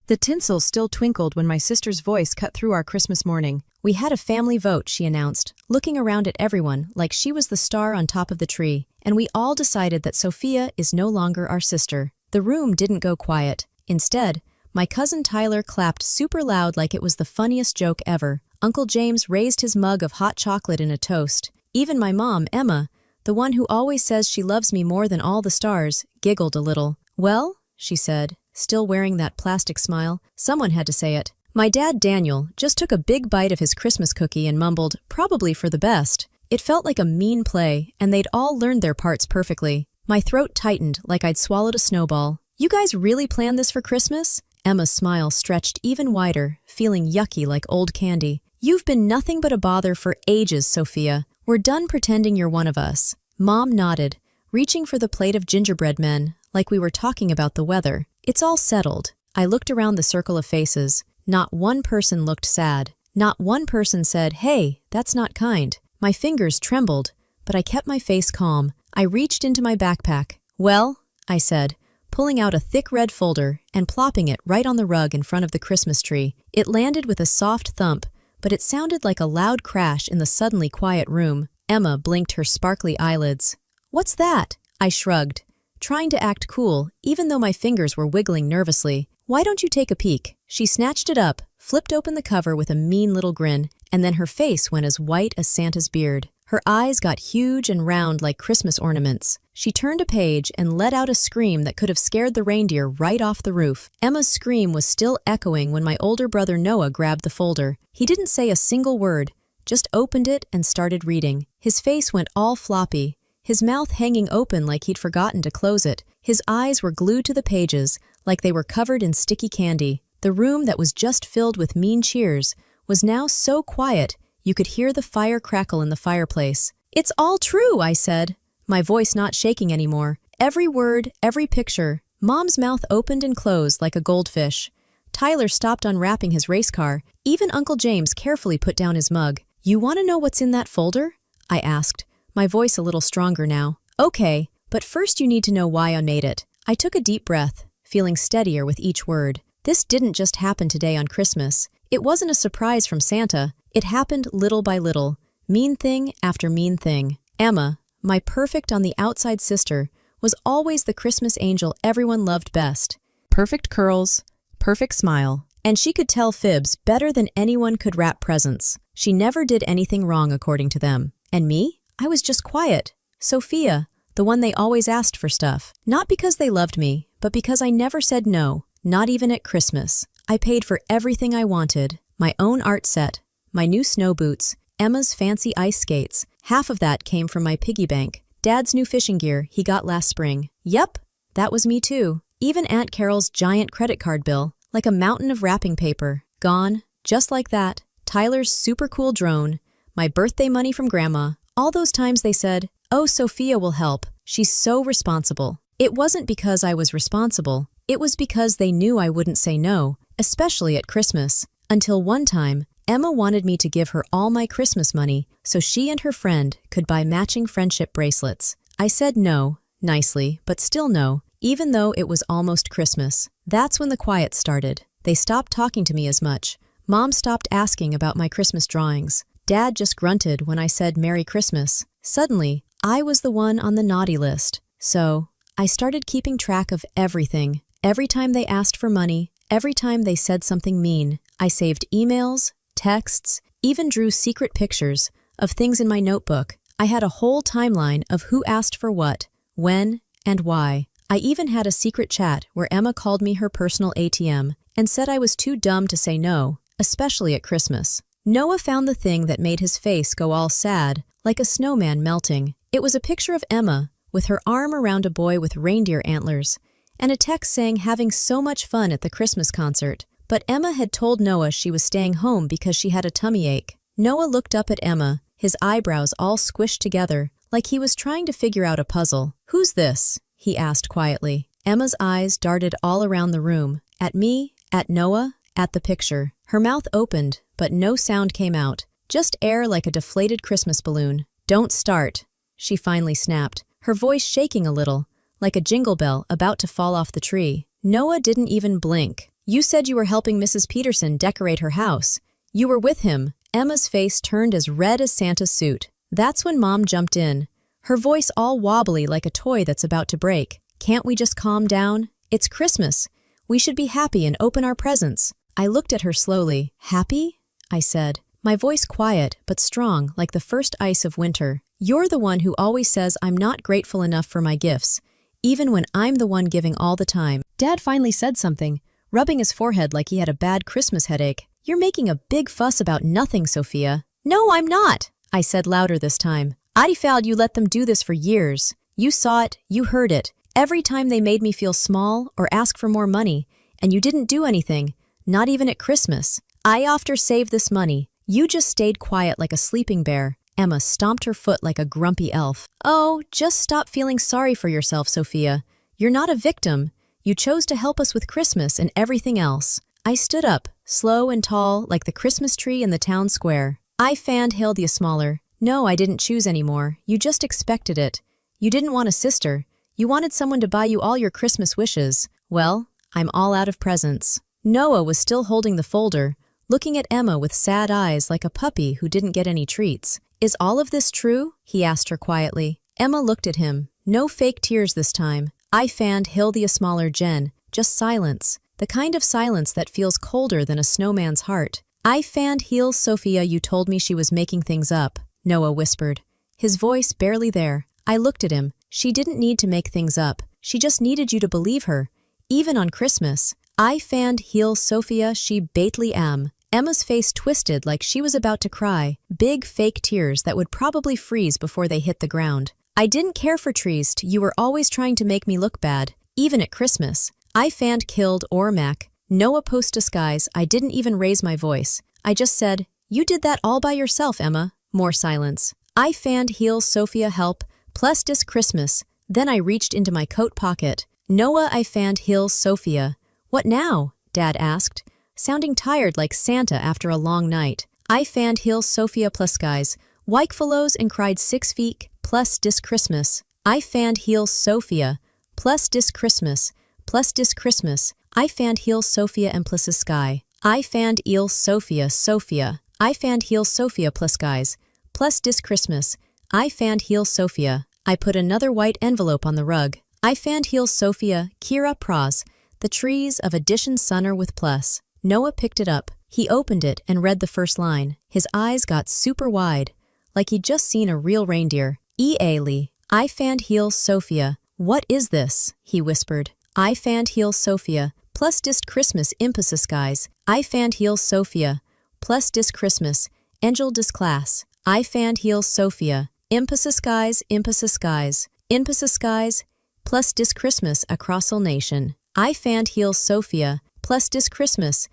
The tinsel still twinkled when my sister's voice cut through our Christmas morning. "We had a family vote," she announced, looking around at everyone like she was the star on top of the tree, "and we all decided that Sophia is no longer our sister." The room didn't go quiet. Instead, my cousin Tyler clapped super loud like it was the funniest joke ever. Uncle James raised his mug of hot chocolate in a toast. Even my mom, Emma, the one who always says she loves me more than all the stars, giggled a little. "Well," she said, still wearing that plastic smile, "someone had to say it." My dad, Daniel, just took a big bite of his Christmas cookie and mumbled, "Probably for the best." It felt like a mean play, and they'd all learned their parts perfectly. My throat tightened like I'd swallowed a snowball. "You guys really planned this for Christmas?" Emma's smile stretched even wider, feeling yucky like old candy. "You've been nothing but a bother for ages, Sophia. We're done pretending you're one of us." Mom nodded, reaching for the plate of gingerbread men, like we were talking about the weather. "It's all settled." I looked around the circle of faces. Not one person looked sad. Not one person said, "Hey, that's not kind." My fingers trembled, but I kept my face calm. I reached into my backpack. "Well," I said, pulling out a thick red folder and plopping it right on the rug in front of the Christmas tree. It landed with a soft thump, but it sounded like a loud crash in the suddenly quiet room. Emma blinked her sparkly eyelids. "What's that?" I shrugged, trying to act cool, even though my fingers were wiggling nervously. "Why don't you take a peek?" She snatched it up, flipped open the cover with a mean little grin, and then her face went as white as Santa's beard. Her eyes got huge and round like Christmas ornaments. She turned a page and let out a scream that could have scared the reindeer right off the roof. Emma's scream was still echoing when my older brother Noah grabbed the folder. He didn't say a single word, just opened it and started reading. His face went all floppy, his mouth hanging open like he'd forgotten to close it. His eyes were glued to the pages, like they were covered in sticky candy. The room that was just filled with mean cheers was now so quiet you could hear the fire crackle in the fireplace. "It's all true," I said, my voice not shaking anymore. Every word, every picture. Mom's mouth opened and closed like a goldfish. Tyler stopped unwrapping his race car. Even Uncle James carefully put down his mug. "You want to know what's in that folder?" I asked, my voice a little stronger now. "Okay, but first you need to know why I made it." I took a deep breath, feeling steadier with each word. This didn't just happen today on Christmas. It wasn't a surprise from Santa. It happened little by little, mean thing after mean thing. Emma, my perfect on the outside sister, was always the Christmas angel everyone loved best. Perfect curls, perfect smile, and she could tell fibs better than anyone could wrap presents. She never did anything wrong according to them. And me? I was just quiet. Sophia, the one they always asked for stuff. Not because they loved me, but because I never said no, not even at Christmas. I paid for everything I wanted. My own art set, my new snow boots, Emma's fancy ice skates. Half of that came from my piggy bank. Dad's new fishing gear he got last spring. Yep, that was me too. Even Aunt Carol's giant credit card bill, like a mountain of wrapping paper. Gone, just like that. Tyler's super cool drone, my birthday money from Grandma. All those times they said, "Oh, Sophia will help. She's so responsible." It wasn't because I was responsible. It was because they knew I wouldn't say no, especially at Christmas. Until one time, Emma wanted me to give her all my Christmas money so she and her friend could buy matching friendship bracelets. I said no, nicely, but still no, even though it was almost Christmas. That's when the quiet started. They stopped talking to me as much. Mom stopped asking about my Christmas drawings. Dad just grunted when I said Merry Christmas. Suddenly, I was the one on the naughty list. So, I started keeping track of everything. Every time they asked for money, every time they said something mean, I saved emails, texts, even drew secret pictures of things in my notebook. I had a whole timeline of who asked for what, when, and why. I even had a secret chat where Emma called me her personal ATM and said I was too dumb to say no, especially at Christmas. Noah found the thing that made his face go all sad, like a snowman melting. It was a picture of Emma with her arm around a boy with reindeer antlers, and a text saying having so much fun at the Christmas concert. But Emma had told Noah she was staying home because she had a tummy ache. Noah looked up at Emma, his eyebrows all squished together, like he was trying to figure out a puzzle. "Who's this?" he asked quietly. Emma's eyes darted all around the room, at me, at Noah, at the picture. Her mouth opened, but no sound came out, just air like a deflated Christmas balloon. "Don't start," she finally snapped, her voice shaking a little, like a jingle bell about to fall off the tree. Noah didn't even blink. You said you were helping Mrs. Peterson decorate her house. You were with him. Emma's face turned as red as Santa's suit. That's when Mom jumped in, her voice all wobbly like a toy that's about to break. Can't we just calm down? It's Christmas. We should be happy and open our presents. I looked at her slowly. Happy? I said, my voice quiet but strong like the first ice of winter. You're the one who always says I'm not grateful enough for my gifts, even when I'm the one giving all the time. Dad finally said something, rubbing his forehead like he had a bad Christmas headache. You're making a big fuss about nothing, Sophia. No, I'm not, I said louder this time. I found you let them do this for years. You saw it, you heard it. Every time they made me feel small or ask for more money, and you didn't do anything, not even at Christmas. I often saved this money. You just stayed quiet like a sleeping bear. Emma stomped her foot like a grumpy elf. Oh, just stop feeling sorry for yourself, Sophia. You're not a victim. You chose to help us with Christmas and everything else. I stood up, slow and tall, like the Christmas tree in the town square. I fanned Hilda smaller. No, I didn't choose anymore. You just expected it. You didn't want a sister. You wanted someone to buy you all your Christmas wishes. Well, I'm all out of presents. Noah was still holding the folder, looking at Emma with sad eyes like a puppy who didn't get any treats. Is all of this true? He asked her quietly. Emma looked at him. No fake tears this time. I fanned Hilda smaller Jen. Just silence. The kind of silence that feels colder than a snowman's heart. I fanned heels, Sophia. You told me she was making things up, Noah whispered, his voice barely there. I looked at him. She didn't need to make things up. She just needed you to believe her, even on Christmas. I fanned heels, Sophia. She bately am. Emma's face twisted like she was about to cry, big fake tears that would probably freeze before they hit the ground. I didn't care for trees. You were always trying to make me look bad, even at Christmas. I fanned killed or Mac. Noah post disguise. I didn't even raise my voice. I just said, you did that all by yourself, Emma. More silence. I fanned heels, Sophia help, plus this Christmas. Then I reached into my coat pocket. Noah, I fanned heels, Sophia. What now? Dad asked, sounding tired like Santa after a long night. I fanned heels, Sophia plus guys. Wyke follows and cried 6 feet, plus dis Christmas. I fanned heels, Sophia, plus dis Christmas. Plus dis Christmas, I fanned heels Sophia and plus a sky. I fanned eels Sophia, Sophia. I fanned heels Sophia plus guys. Plus dis Christmas, I fanned heels Sophia. I put another white envelope on the rug. I fanned heels Sophia, Kira pros. The trees of addition sunner with plus. Noah picked it up. He opened it and read the first line. His eyes got super wide, like he'd just seen a real reindeer. E.A.Lee. I fanned heels Sophia. What is this? He whispered. I fanned heels Sophia, plus dis Christmas impulses guys. I fanned heels Sophia, plus dis Christmas, angel dis class. I fanned heels Sophia, impulses guys, plus dis Christmas across all nation. I fanned heels Sophia, plus dis Christmas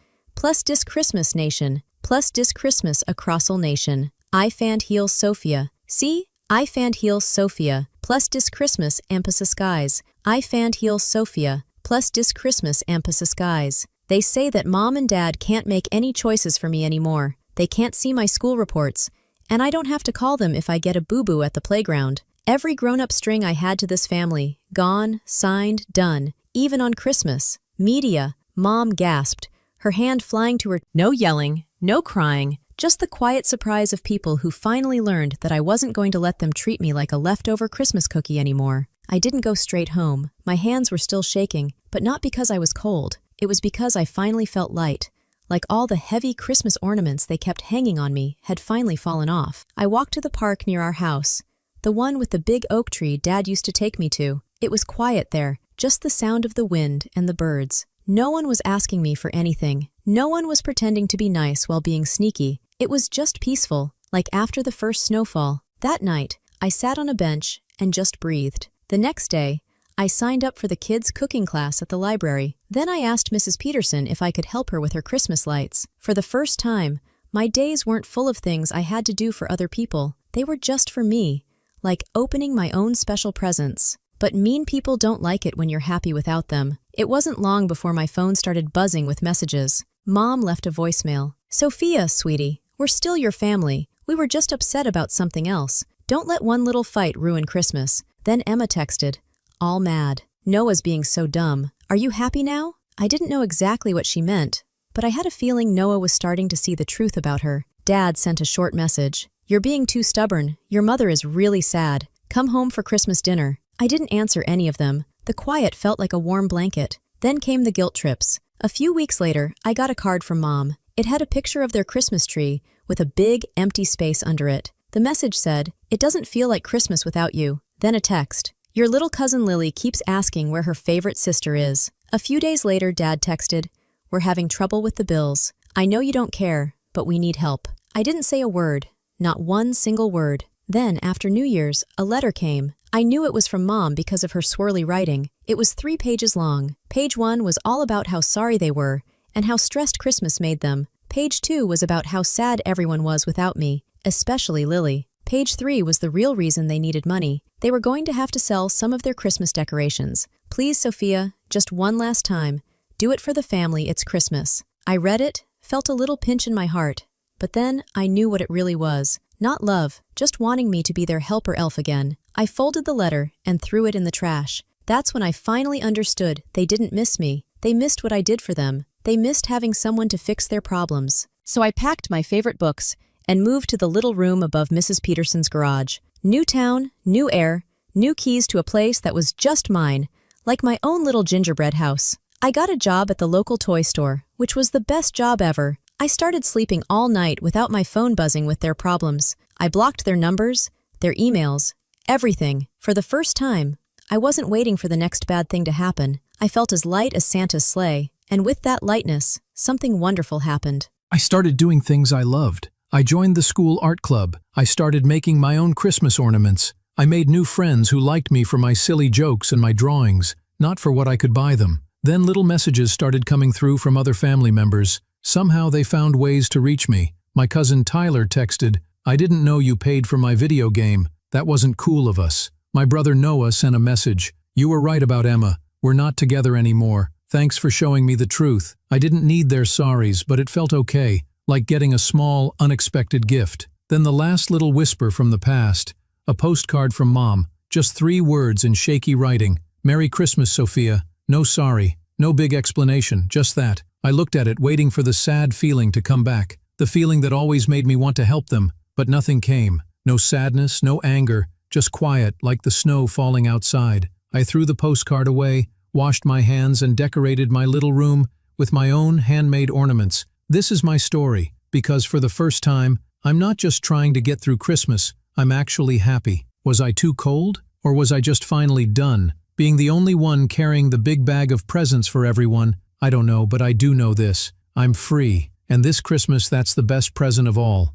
nation, plus dis Christmas across all nation. I fanned heels Sophia. See? I fanned heels Sophia, plus dis Christmas emphasis guys. I fanned heels Sophia, plus dis Christmas emphasis guys. They say that Mom and Dad can't make any choices for me anymore. They can't see my school reports, and I don't have to call them if I get a boo-boo at the playground. Every grown-up string I had to this family, gone, signed, done, even on Christmas. Media, Mom gasped, her hand flying to her. No yelling, no crying. Just the quiet surprise of people who finally learned that I wasn't going to let them treat me like a leftover Christmas cookie anymore. I didn't go straight home. My hands were still shaking, but not because I was cold. It was because I finally felt light, like all the heavy Christmas ornaments they kept hanging on me had finally fallen off. I walked to the park near our house, the one with the big oak tree Dad used to take me to. It was quiet there, just the sound of the wind and the birds. No one was asking me for anything. No one was pretending to be nice while being sneaky. It was just peaceful, like after the first snowfall. That night, I sat on a bench and just breathed. The next day, I signed up for the kids' cooking class at the library. Then I asked Mrs. Peterson if I could help her with her Christmas lights. For the first time, my days weren't full of things I had to do for other people. They were just for me, like opening my own special presents. But mean people don't like it when you're happy without them. It wasn't long before my phone started buzzing with messages. Mom left a voicemail. Sophia, sweetie, we're still your family. We were just upset about something else. Don't let one little fight ruin Christmas. Then Emma texted, all mad. Noah's being so dumb. Are you happy now? I didn't know exactly what she meant, but I had a feeling Noah was starting to see the truth about her. Dad sent a short message. "You're being too stubborn. Your mother is really sad. Come home for Christmas dinner." I didn't answer any of them. The quiet felt like a warm blanket. Then came the guilt trips. A few weeks later, I got a card from Mom. It had a picture of their Christmas tree with a big, empty space under it. The message said, "It doesn't feel like Christmas without you." Then a text. "Your little cousin Lily keeps asking where her favorite sister is." A few days later, Dad texted, "We're having trouble with the bills. I know you don't care, but we need help." I didn't say a word, not one single word. Then, after New Year's, a letter came. I knew it was from Mom because of her swirly writing. It was 3 pages long. Page 1 was all about how sorry they were and how stressed Christmas made them. Page 2 was about how sad everyone was without me, especially Lily. Page 3 was the real reason they needed money. They were going to have to sell some of their Christmas decorations. "Please, Sophia, just one last time. Do it for the family, it's Christmas." I read it, felt a little pinch in my heart, but then I knew what it really was. Not love, just wanting me to be their helper elf again. I folded the letter and threw it in the trash. That's when I finally understood they didn't miss me. They missed what I did for them. They missed having someone to fix their problems. So I packed my favorite books and moved to the little room above Mrs. Peterson's garage. New town, new air, new keys to a place that was just mine, like my own little gingerbread house. I got a job at the local toy store, which was the best job ever. I started sleeping all night without my phone buzzing with their problems. I blocked their numbers, their emails, everything. For the first time, I wasn't waiting for the next bad thing to happen. I felt as light as Santa's sleigh, and with that lightness, something wonderful happened. I started doing things I loved. I joined the school art club. I started making my own Christmas ornaments. I made new friends who liked me for my silly jokes and my drawings, not for what I could buy them. Then little messages started coming through from other family members. Somehow they found ways to reach me. My cousin Tyler texted, "I didn't know you paid for my video game. That wasn't cool of us." My brother Noah sent a message, "You were right about Emma. We're not together anymore. Thanks for showing me the truth." I didn't need their sorries, but it felt okay, like getting a small, unexpected gift. Then the last little whisper from the past, a postcard from Mom, just 3 words in shaky writing. "Merry Christmas, Sophia. No sorry, no big explanation, just that." I looked at it, waiting for the sad feeling to come back, the feeling that always made me want to help them, but nothing came. No sadness, no anger, just quiet, like the snow falling outside. I threw the postcard away, washed my hands, and decorated my little room with my own handmade ornaments. This is my story, because for the first time, I'm not just trying to get through Christmas, I'm actually happy. Was I too cold? Or was I just finally done? Being the only one carrying the big bag of presents for everyone? I don't know, but I do know this. I'm free. And this Christmas, that's the best present of all.